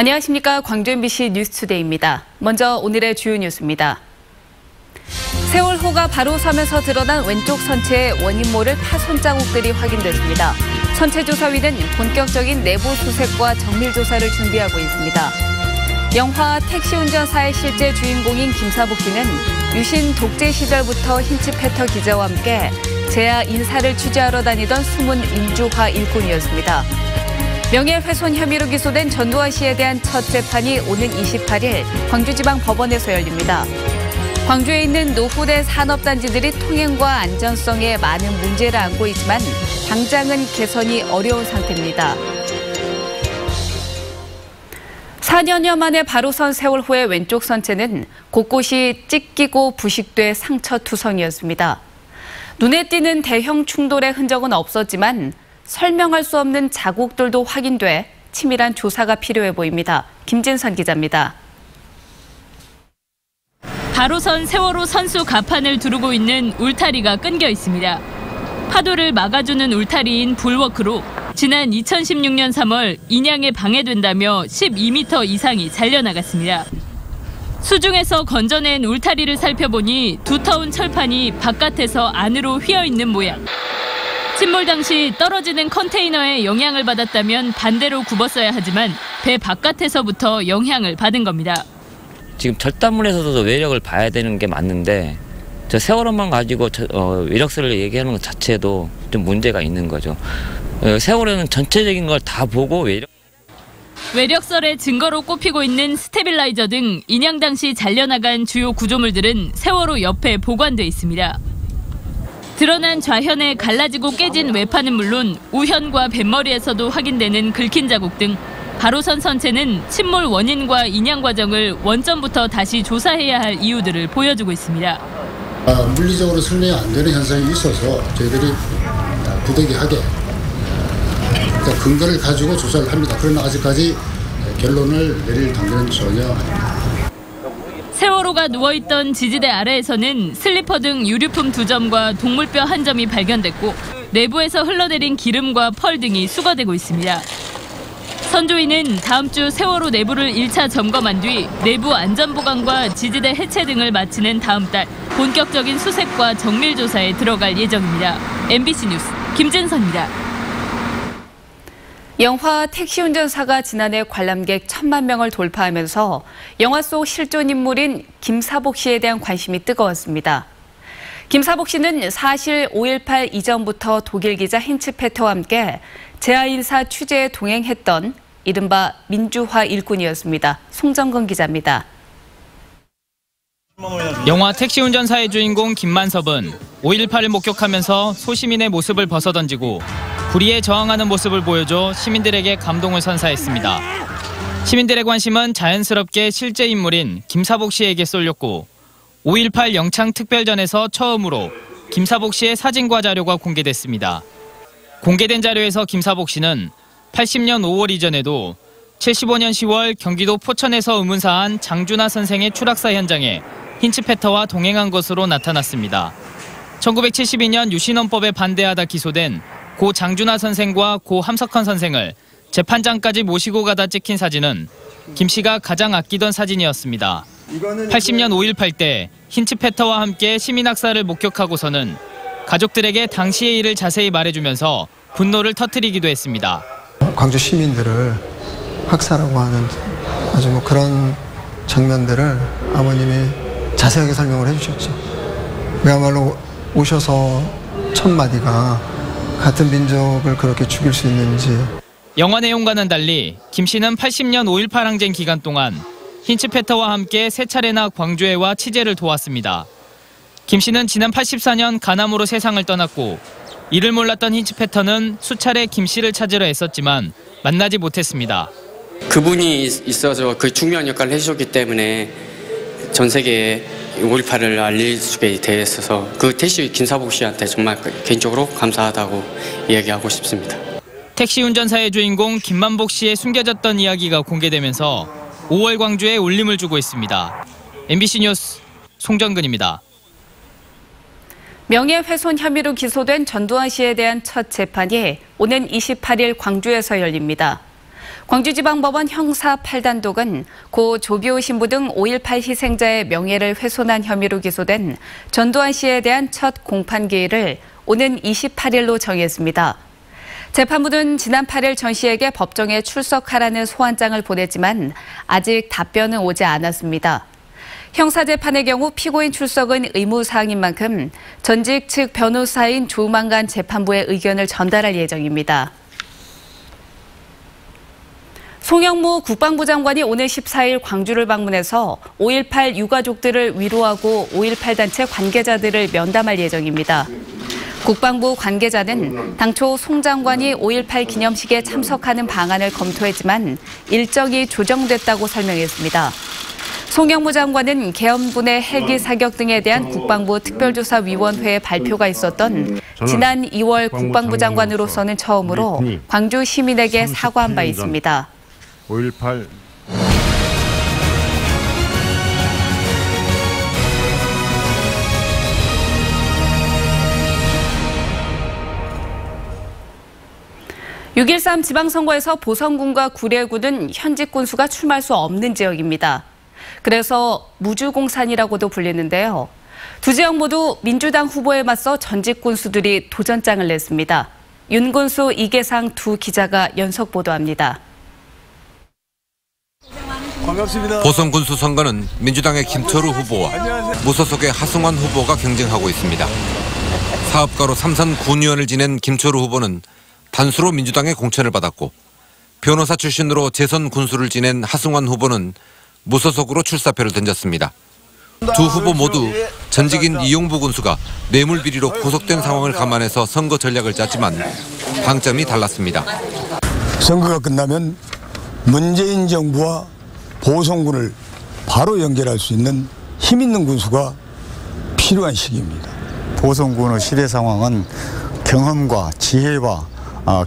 안녕하십니까. 광주 MBC 뉴스투데이입니다. 먼저 오늘의 주요 뉴스입니다. 세월호가 바로 서면서 드러난 왼쪽 선체의 원인 모를 파손 자국들이 확인됐습니다. 선체조사위는 본격적인 내부 수색과 정밀 조사를 준비하고 있습니다. 영화 택시 운전사의 실제 주인공인 김사복 씨는 유신 독재 시절부터 힌치패터 기자와 함께 재야 인사를 취재하러 다니던 숨은 민주화 일꾼이었습니다. 명예훼손 혐의로 기소된 전두환 씨에 대한 첫 재판이 오는 28일 광주지방법원에서 열립니다. 광주에 있는 노후된 산업단지들이 통행과 안전성에 많은 문제를 안고 있지만 당장은 개선이 어려운 상태입니다. 4년여 만에 바로 선 세월호의 왼쪽 선체는 곳곳이 찢기고 부식돼 상처투성이었습니다. 눈에 띄는 대형 충돌의 흔적은 없었지만 설명할 수 없는 자국들도 확인돼 치밀한 조사가 필요해 보입니다. 김진선 기자입니다. 바로 선 세월호 선수 갑판을 두르고 있는 울타리가 끊겨 있습니다. 파도를 막아주는 울타리인 불워크로 지난 2016년 3월 인양에 방해된다며 12m 이상이 잘려나갔습니다. 수중에서 건져낸 울타리를 살펴보니 두터운 철판이 바깥에서 안으로 휘어있는 모양. 침몰 당시 떨어지는 컨테이너에 영향을 받았다면 반대로 굽었어야 하지만 배 바깥에서부터 영향을 받은 겁니다. 지금 절단물에서도 외력을 봐야 되는 게 맞는데 저 세월호만 가지고 외력설을 얘기하는 것 자체도 좀 문제가 있는 거죠. 세월호는 전체적인 걸 다 보고 외력설의 증거로 꼽히고 있는 스테빌라이저 등 인양 당시 잘려나간 주요 구조물들은 세월호 옆에 보관돼 있습니다. 드러난 좌현에 갈라지고 깨진 외판은 물론 우현과 뱃머리에서도 확인되는 긁힌 자국 등 바로선 선체는 침몰 원인과 인양 과정을 원점부터 다시 조사해야 할 이유들을 보여주고 있습니다. 물리적으로 설명이 안 되는 현상이 있어서 저희들이 부득이하게 근거를 가지고 조사를 합니다. 그러나 아직까지 결론을 내릴 단계는 전혀 아닙니다. 세월호가 누워있던 지지대 아래에서는 슬리퍼 등 유류품 2점과 동물뼈 1점이 발견됐고 내부에서 흘러내린 기름과 펄 등이 수거되고 있습니다. 선조위는 다음 주 세월호 내부를 1차 점검한 뒤 내부 안전보강과 지지대 해체 등을 마치는 다음 달 본격적인 수색과 정밀 조사에 들어갈 예정입니다. MBC 뉴스 김진선입니다. 영화 택시 운전사가 지난해 관람객 1,000만 명을 돌파하면서 영화 속 실존 인물인 김사복 씨에 대한 관심이 뜨거웠습니다. 김사복 씨는 사실 5.18 이전부터 독일 기자 힌츠페터와 함께 재야 인사 취재에 동행했던 이른바 민주화 일꾼이었습니다. 송정근 기자입니다. 영화 택시 운전사의 주인공 김만섭은 5.18을 목격하면서 소시민의 모습을 벗어던지고 불의에 저항하는 모습을 보여줘 시민들에게 감동을 선사했습니다. 시민들의 관심은 자연스럽게 실제 인물인 김사복 씨에게 쏠렸고 5.18 영창특별전에서 처음으로 김사복 씨의 사진과 자료가 공개됐습니다. 공개된 자료에서 김사복 씨는 80년 5월 이전에도 75년 10월 경기도 포천에서 의문사한 장준하 선생의 추락사 현장에 힌츠페터와 동행한 것으로 나타났습니다. 1972년 유신헌법에 반대하다 기소된 고 장준하 선생과 고 함석헌 선생을 재판장까지 모시고 가다 찍힌 사진은 김 씨가 가장 아끼던 사진이었습니다. 80년 5.18 때 힌츠페터와 함께 시민학살을 목격하고서는 가족들에게 당시의 일을 자세히 말해주면서 분노를 터뜨리기도 했습니다. 광주 시민들을 학살하고 하는 아주 그런 장면들을 아버님이 자세하게 설명을 해주셨죠. 그야말로 오셔서 첫 마디가 같은 민족을 그렇게 죽일 수 있는지. 영화 내용과는 달리 김 씨는 80년 5.18 항쟁 기간 동안 힌츠페터와 함께 3차례나 광주에 와 취재를 도왔습니다. 김 씨는 지난 84년 간암으로 세상을 떠났고 이를 몰랐던 힌츠페터는 수차례 김 씨를 찾으려 애썼지만 만나지 못했습니다. 그분이 있어서 그 중요한 역할을 해주셨기 때문에 전 세계에 5.18을 알려주게 되었어서 그 택시 김사복 씨한테 정말 개인적으로 감사하다고 이야기하고 싶습니다. 택시 운전사의 주인공 김만복 씨의 숨겨졌던 이야기가 공개되면서 5월 광주에 울림을 주고 있습니다. MBC 뉴스 송정근입니다. 명예훼손 혐의로 기소된 전두환 씨에 대한 첫 재판이 오는 28일 광주에서 열립니다. 광주지방법원 형사 8단독은 고 조비오 신부 등 5.18 희생자의 명예를 훼손한 혐의로 기소된 전두환 씨에 대한 첫 공판 기일을 오는 28일로 정했습니다. 재판부는 지난 8일 전 씨에게 법정에 출석하라는 소환장을 보냈지만 아직 답변은 오지 않았습니다. 형사재판의 경우 피고인 출석은 의무사항인 만큼 전직 측 변호사인 조만간 재판부에 의견을 전달할 예정입니다. 송영무 국방부 장관이 오늘 14일 광주를 방문해서 5.18 유가족들을 위로하고 5.18 단체 관계자들을 면담할 예정입니다. 국방부 관계자는 당초 송 장관이 5.18 기념식에 참석하는 방안을 검토했지만 일정이 조정됐다고 설명했습니다. 송영무 장관은 계엄군의 헬기 사격 등에 대한 국방부 특별조사위원회의 발표가 있었던 지난 2월 국방부 장관으로서는 처음으로 광주 시민에게 사과한 바 있습니다. 5.18 6.13 지방선거에서 보성군과 구례군은 현직 군수가 출마할 수 없는 지역입니다. 그래서 무주공산이라고도 불리는데요. 두 지역 모두 민주당 후보에 맞서 전직 군수들이 도전장을 냈습니다. 윤 군수, 이계상 두 기자가 연속 보도합니다. 반갑습니다. 보성군수 선거는 민주당의 김철우 후보와 무소속의 하승환 후보가 경쟁하고 있습니다. 사업가로 삼선 군의원을 지낸 김철우 후보는 단수로 민주당의 공천을 받았고 변호사 출신으로 재선 군수를 지낸 하승환 후보는 무소속으로 출사표를 던졌습니다. 두 후보 모두 전직인 이용부 군수가 뇌물 비리로 구속된 상황을 감안해서 선거 전략을 짰지만 방점이 달랐습니다. 선거가 끝나면 문재인 정부와 보성군을 바로 연결할 수 있는 힘 있는 군수가 필요한 시기입니다. 보성군의 시대 상황은 경험과 지혜와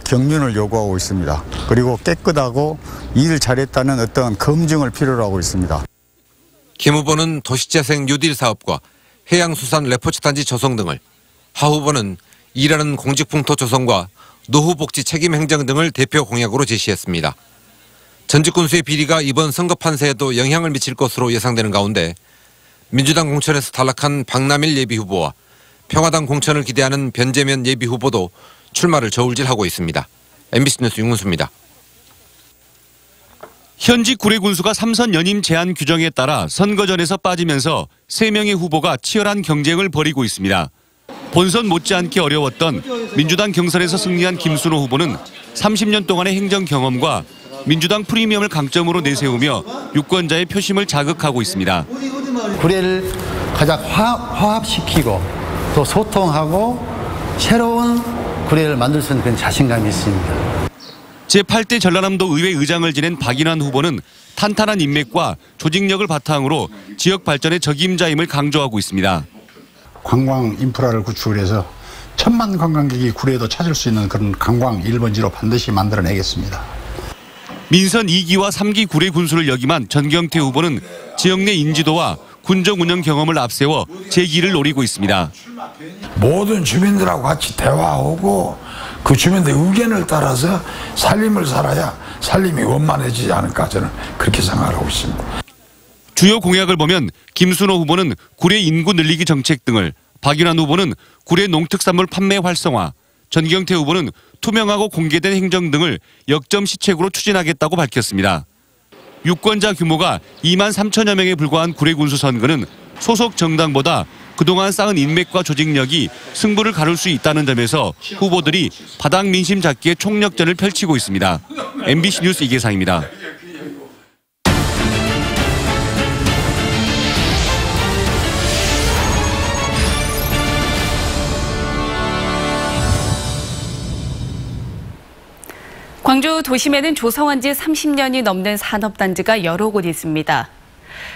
경륜을 요구하고 있습니다. 그리고 깨끗하고 일을 잘했다는 어떤 검증을 필요로 하고 있습니다. 김 후보는 도시재생 뉴딜 사업과 해양수산 레포츠단지 조성 등을, 하 후보는 일하는 공직풍토 조성과 노후복지 책임 행정 등을 대표 공약으로 제시했습니다. 전직 군수의 비리가 이번 선거 판세에도 영향을 미칠 것으로 예상되는 가운데 민주당 공천에서 탈락한 박남일 예비후보와 평화당 공천을 기대하는 변재면 예비후보도 출마를 저울질하고 있습니다. MBC 뉴스 윤근수입니다. 현직 구례 군수가 3선 연임 제한 규정에 따라 선거전에서 빠지면서 3명의 후보가 치열한 경쟁을 벌이고 있습니다. 본선 못지않게 어려웠던 민주당 경선에서 승리한 김순호 후보는 30년 동안의 행정 경험과 민주당 프리미엄을 강점으로 내세우며 유권자의 표심을 자극하고 있습니다. 구례를 가장 화합시키고 또 소통하고 새로운 구례를 만들 수 있는 그런 자신감이 있습니다. 제8대 전라남도 의회 의장을 지낸 박인환 후보는 탄탄한 인맥과 조직력을 바탕으로 지역 발전의 적임자임을 강조하고 있습니다. 관광 인프라를 구축을 해서 1000만 관광객이 구례에도 찾을 수 있는 그런 관광 1번지로 반드시 만들어내겠습니다. 민선 2기와 3기 구례 군수를 역임한 전경태 후보는 지역 내 인지도와 군정 운영 경험을 앞세워 재기를 노리고 있습니다. 모든 주민들하고 같이 대화하고 그 주민들의 의견을 따라서 살림을 살아야 살림이 원만해지지 않을까 저는 그렇게 생각하고 있습니다. 주요 공약을 보면 김순호 후보는 구례 인구 늘리기 정책 등을, 박인환 후보는 구례 농특산물 판매 활성화, 전경태 후보는 투명하고 공개된 행정 등을 역점 시책으로 추진하겠다고 밝혔습니다. 유권자 규모가 2만 3천여 명에 불과한 구례 군수 선거는 소속 정당보다 그동안 쌓은 인맥과 조직력이 승부를 가를 수 있다는 점에서 후보들이 바닥 민심 잡기에 총력전을 펼치고 있습니다. MBC 뉴스 이계상입니다. 광주 도심에는 조성한 지 30년이 넘는 산업단지가 여러 곳 있습니다.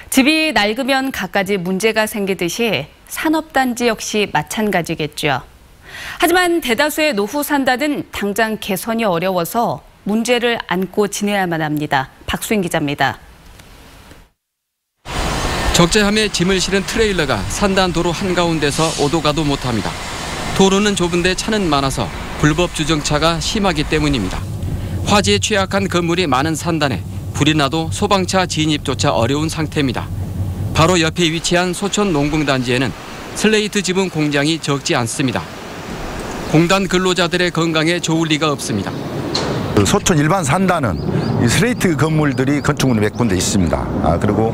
집이 낡으면 갖가지 문제가 생기듯이 산업단지 역시 마찬가지겠죠. 하지만 대다수의 노후 산다는 당장 개선이 어려워서 문제를 안고 지내야만 합니다. 박수인 기자입니다. 적재함에 짐을 실은 트레일러가 산단도로 한가운데서 오도 가도 못합니다. 도로는 좁은데 차는 많아서 불법 주정차가 심하기 때문입니다. 화재에 취약한 건물이 많은 산단에 불이 나도 소방차 진입조차 어려운 상태입니다. 바로 옆에 위치한 소촌 농공단지에는 슬레이트 지붕 공장이 적지 않습니다. 공단 근로자들의 건강에 좋을 리가 없습니다. 소촌 일반 산단은 이 슬레이트 건물들이 건축물이 몇 군데 있습니다. 그리고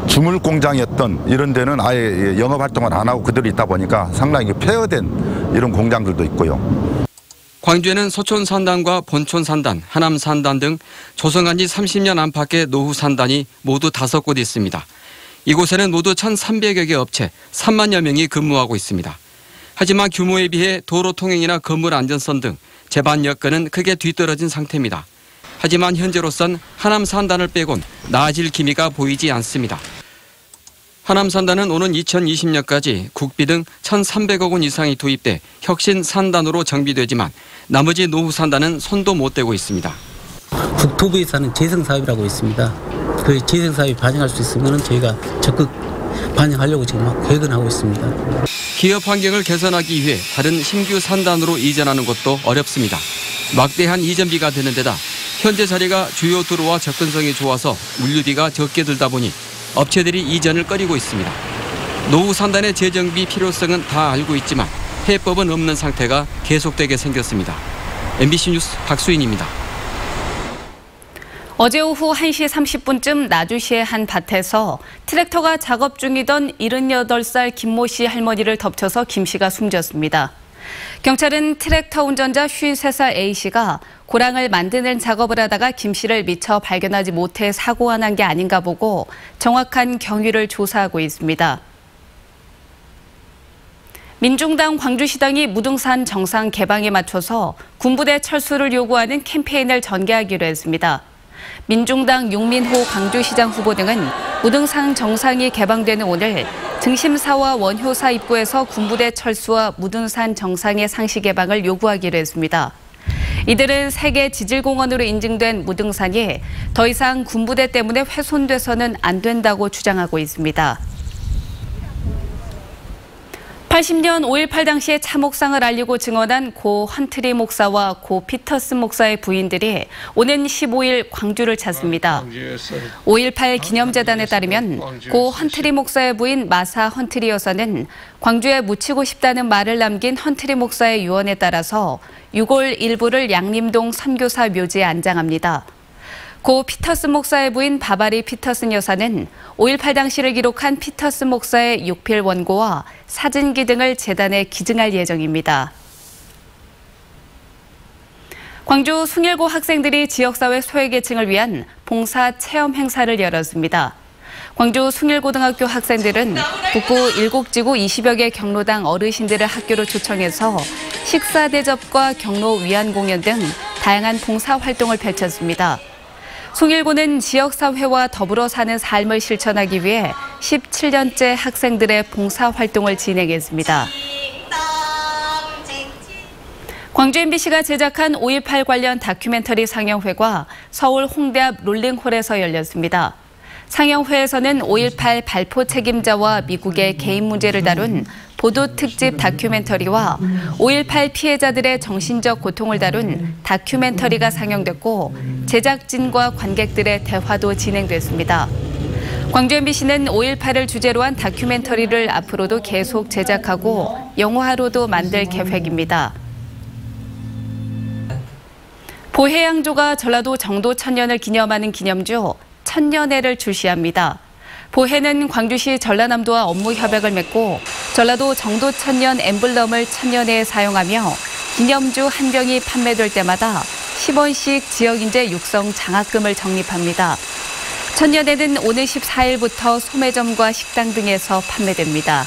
주물 공장이었던 이런 데는 아예 영업 활동을 안 하고 그대로 있다 보니까 상당히 폐허된 이런 공장들도 있고요. 광주에는 소촌 산단과 본촌 산단, 하남 산단 등 조성한 지 30년 안팎의 노후 산단이 모두 5곳 있습니다. 이곳에는 모두 1,300여 개 업체 3만여 명이 근무하고 있습니다. 하지만 규모에 비해 도로 통행이나 건물 안전성 등 제반 여건은 크게 뒤떨어진 상태입니다. 하지만 현재로선 하남 산단을 빼곤 나아질 기미가 보이지 않습니다. 하남 산단은 오는 2020년까지 국비 등 1,300억 원 이상이 투입돼 혁신 산단으로 정비되지만 나머지 노후 산단은 손도 못 대고 있습니다. 국토부에서 하는 재생사업이라고 있습니다. 그 재생사업이 반영할 수 있으면 저희가 적극 반영하려고 지금 막 계획은 하고 있습니다. 기업 환경을 개선하기 위해 다른 신규 산단으로 이전하는 것도 어렵습니다. 막대한 이전비가 드는 데다 현재 자리가 주요 도로와 접근성이 좋아서 물류비가 적게 들다 보니 업체들이 이전을 꺼리고 있습니다. 노후 산단의 재정비 필요성은 다 알고 있지만 해법은 없는 상태가 계속되게 생겼습니다. MBC 뉴스 박수인입니다. 어제 오후 1시 30분쯤 나주시의 한 밭에서 트랙터가 작업 중이던 78살 김모 씨 할머니를 덮쳐서 김 씨가 숨졌습니다. 경찰은 트랙터 운전자 53살 A 씨가 고랑을 만드는 작업을 하다가 김 씨를 미처 발견하지 못해 사고가 난 게 아닌가 보고 정확한 경위를 조사하고 있습니다. 민중당 광주시당이 무등산 정상 개방에 맞춰서 군부대 철수를 요구하는 캠페인을 전개하기로 했습니다. 민중당 윤민호 광주시장 후보 등은 무등산 정상이 개방되는 오늘 등심사와 원효사 입구에서 군부대 철수와 무등산 정상의 상시 개방을 요구하기로 했습니다. 이들은 세계 지질공원으로 인증된 무등산이 더 이상 군부대 때문에 훼손돼서는 안 된다고 주장하고 있습니다. 80년 5.18 당시의 참혹상을 알리고 증언한 고 헌트리 목사와 고 피터슨 목사의 부인들이 오는 15일 광주를 찾습니다. 5.18 기념재단에 따르면 고 헌트리 목사의 부인 마사 헌트리 여사는 광주에 묻히고 싶다는 말을 남긴 헌트리 목사의 유언에 따라서 6월 일부를 양림동 선교사 묘지에 안장합니다. 고 피터슨 목사의 부인 바바리 피터슨 여사는 5.18 당시를 기록한 피터슨 목사의 육필 원고와 사진기 등을 재단에 기증할 예정입니다. 광주 숭일고 학생들이 지역사회 소외계층을 위한 봉사 체험 행사를 열었습니다. 광주 숭일고등학교 학생들은 북부 7지구 20여 개 경로당 어르신들을 학교로 초청해서 식사 대접과 경로 위안 공연 등 다양한 봉사 활동을 펼쳤습니다. 숭일고는 지역사회와 더불어 사는 삶을 실천하기 위해 17년째 학생들의 봉사활동을 진행했습니다. 광주 MBC가 제작한 5.18 관련 다큐멘터리 상영회가 서울 홍대 앞 롤링홀에서 열렸습니다. 상영회에서는 5.18 발포 책임자와 미국의 개인 문제를 다룬 보도 특집 다큐멘터리와 5.18 피해자들의 정신적 고통을 다룬 다큐멘터리가 상영됐고 제작진과 관객들의 대화도 진행됐습니다. 광주 MBC는 5.18을 주제로 한 다큐멘터리를 앞으로도 계속 제작하고 영화로도 만들 계획입니다. 보혜양조가 전라도 정도 천년을 기념하는 기념주 천년회를 출시합니다. 보혜는 광주시 전라남도와 업무 협약을 맺고 전라도 정도 천년 엠블럼을 천년회에 사용하며 기념주 한 병이 판매될 때마다 10원씩 지역인재 육성 장학금을 적립합니다. 천년회는 오는 14일부터 소매점과 식당 등에서 판매됩니다.